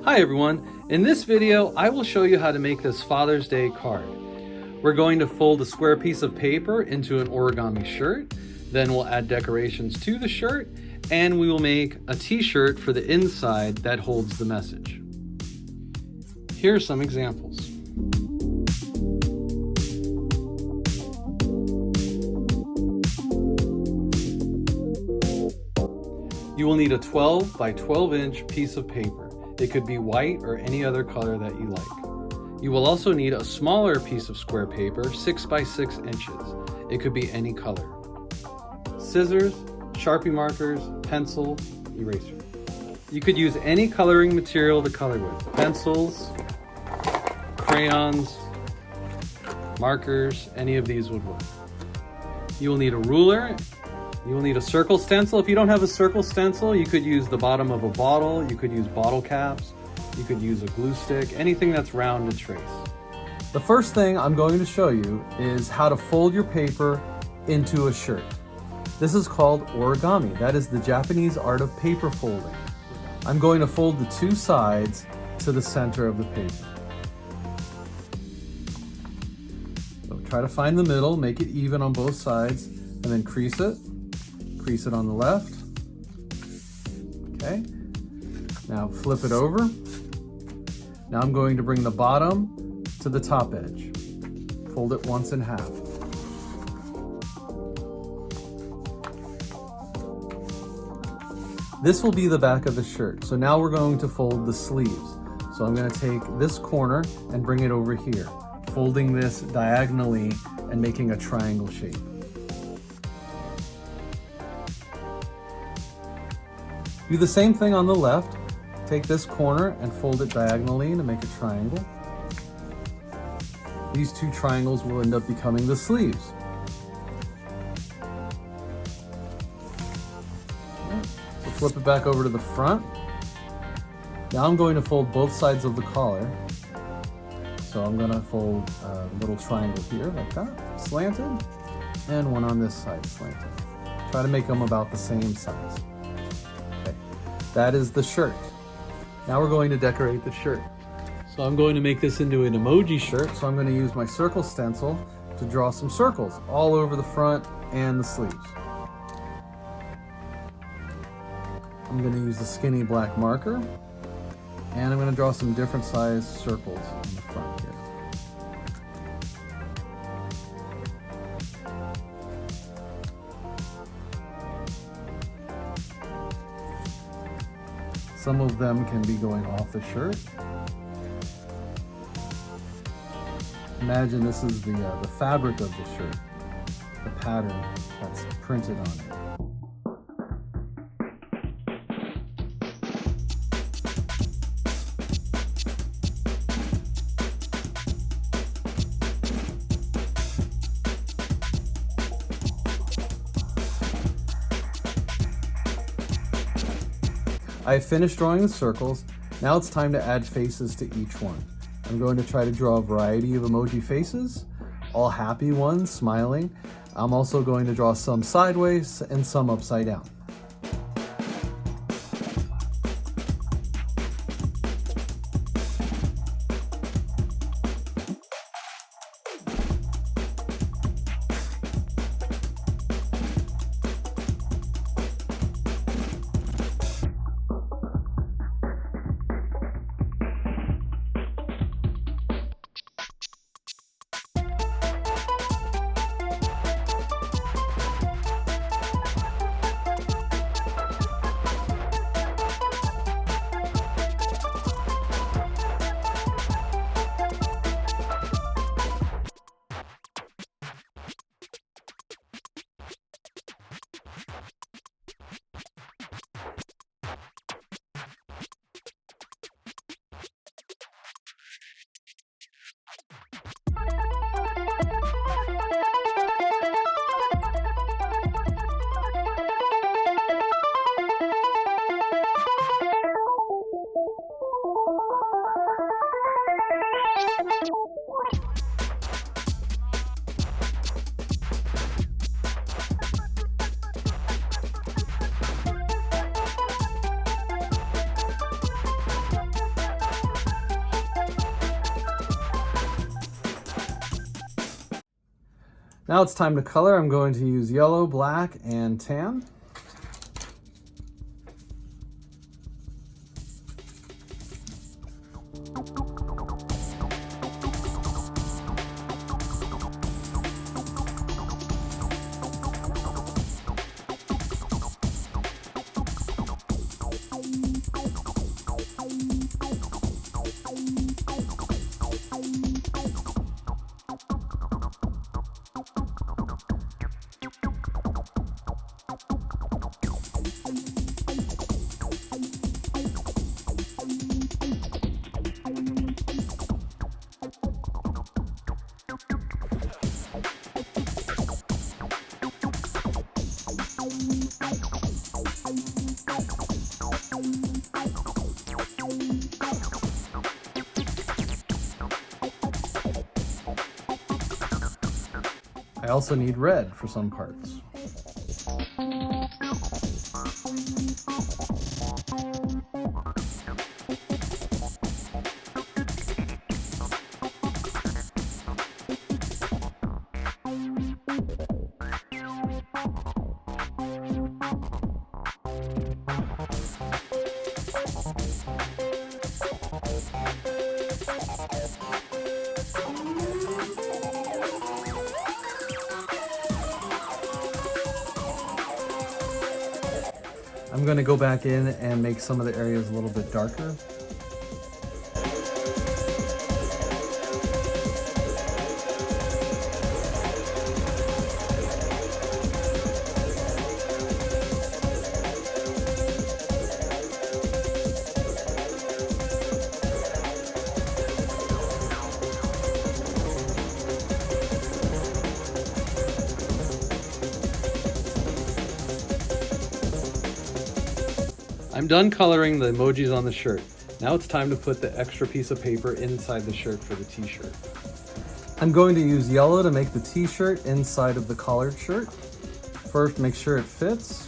Hi everyone, in this video I will show you how to make this Father's Day card. We're going to fold a square piece of paper into an origami shirt, then we'll add decorations to the shirt, and we will make a t-shirt for the inside that holds the message. Here are some examples. You will need a 12 by 12 inch piece of paper. It could be white or any other color that you like. You will also need a smaller piece of square paper, 6 by 6 inches. It could be any color. Scissors, Sharpie markers, pencil, eraser. You could use any coloring material to color with. Pencils, crayons, markers, any of these would work. You will need a ruler. You will need a circle stencil. If you don't have a circle stencil, you could use the bottom of a bottle, you could use bottle caps, you could use a glue stick, anything that's round to trace. The first thing I'm going to show you is how to fold your paper into a shirt. This is called origami. That is the Japanese art of paper folding. I'm going to fold the two sides to the center of the paper. So try to find the middle, make it even on both sides, and then crease it. Crease it on the left. Okay. Now flip it over. Now I'm going to bring the bottom to the top edge. Fold it once in half. This will be the back of the shirt. So now we're going to fold the sleeves. So I'm going to take this corner and bring it over here, folding this diagonally and making a triangle shape. Do the same thing on the left. Take this corner and fold it diagonally to make a triangle. These two triangles will end up becoming the sleeves. Right. So flip it back over to the front. Now I'm going to fold both sides of the collar. So I'm going to fold a little triangle here like that, slanted, and one on this side slanted. Try to make them about the same size. That is the shirt. Now we're going to decorate the shirt. So I'm going to make this into an emoji shirt. So I'm going to use my circle stencil to draw some circles all over the front and the sleeves. I'm going to use a skinny black marker, and I'm going to draw some different size circles in the front here. Some of them can be going off the shirt. Imagine this is the fabric of the shirt, the pattern that's printed on it. I have finished drawing the circles. Now it's time to add faces to each one. I'm going to try to draw a variety of emoji faces, all happy ones, smiling. I'm also going to draw some sideways and some upside down. Now it's time to color. I'm going to use yellow, black, and tan. I also need red for some parts. I'm going to go back in and make some of the areas a little bit darker. I'm done coloring the emojis on the shirt. Now it's time to put the extra piece of paper inside the shirt for the t-shirt. I'm going to use yellow to make the t-shirt inside of the collared shirt. First, make sure it fits.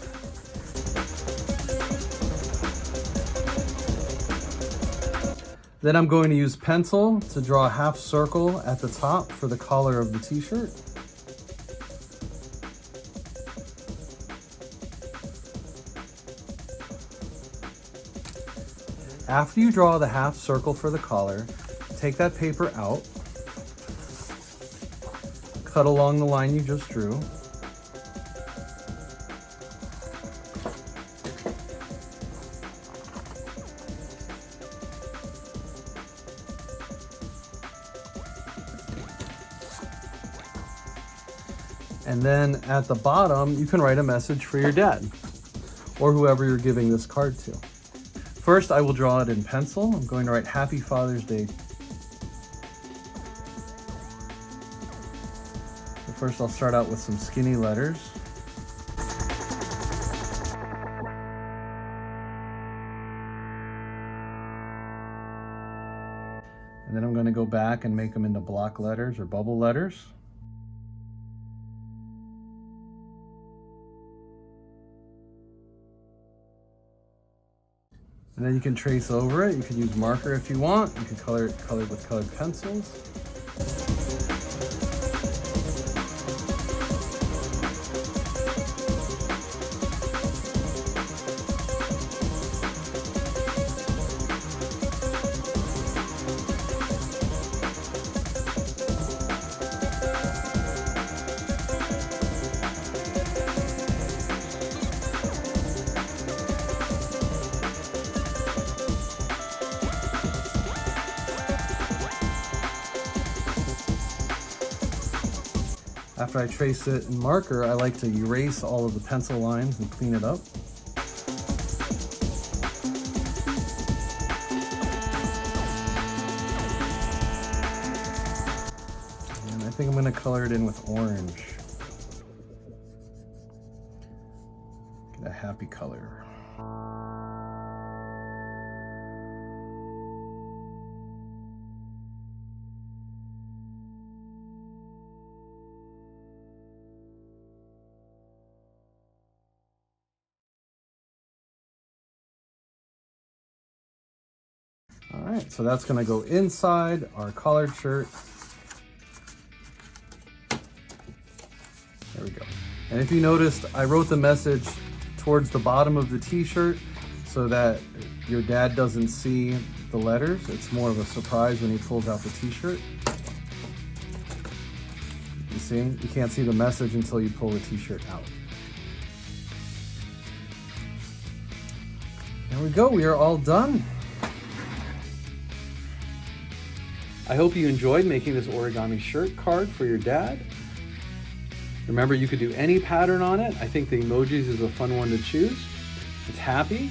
Then I'm going to use pencil to draw a half circle at the top for the collar of the t-shirt. After you draw the half circle for the collar, take that paper out, cut along the line you just drew, and then at the bottom you can write a message for your dad or whoever you're giving this card to. First, I will draw it in pencil. I'm going to write Happy Father's Day. So first, I'll start out with some skinny letters. And then I'm going to go back and make them into block letters or bubble letters. And then you can trace over it. You can use marker if you want. You can color it with colored pencils. After I trace it in marker, I like to erase all of the pencil lines and clean it up. And I think I'm going to color it in with orange. Get a happy color. All right, so that's gonna go inside our collared shirt. There we go. And if you noticed, I wrote the message towards the bottom of the t-shirt so that your dad doesn't see the letters. It's more of a surprise when he pulls out the t-shirt. You see? You can't see the message until you pull the t-shirt out. There we go, we are all done. I hope you enjoyed making this origami shirt card for your dad. Remember, you could do any pattern on it. I think the emojis is a fun one to choose. It's happy,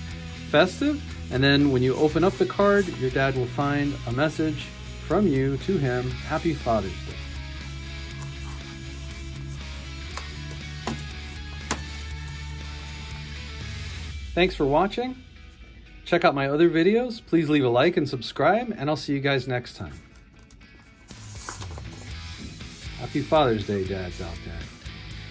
festive, and then when you open up the card, your dad will find a message from you to him, Happy Father's Day. Thanks for watching. Check out my other videos. Please leave a like and subscribe, and I'll see you guys next time. Happy Father's Day, dads out there.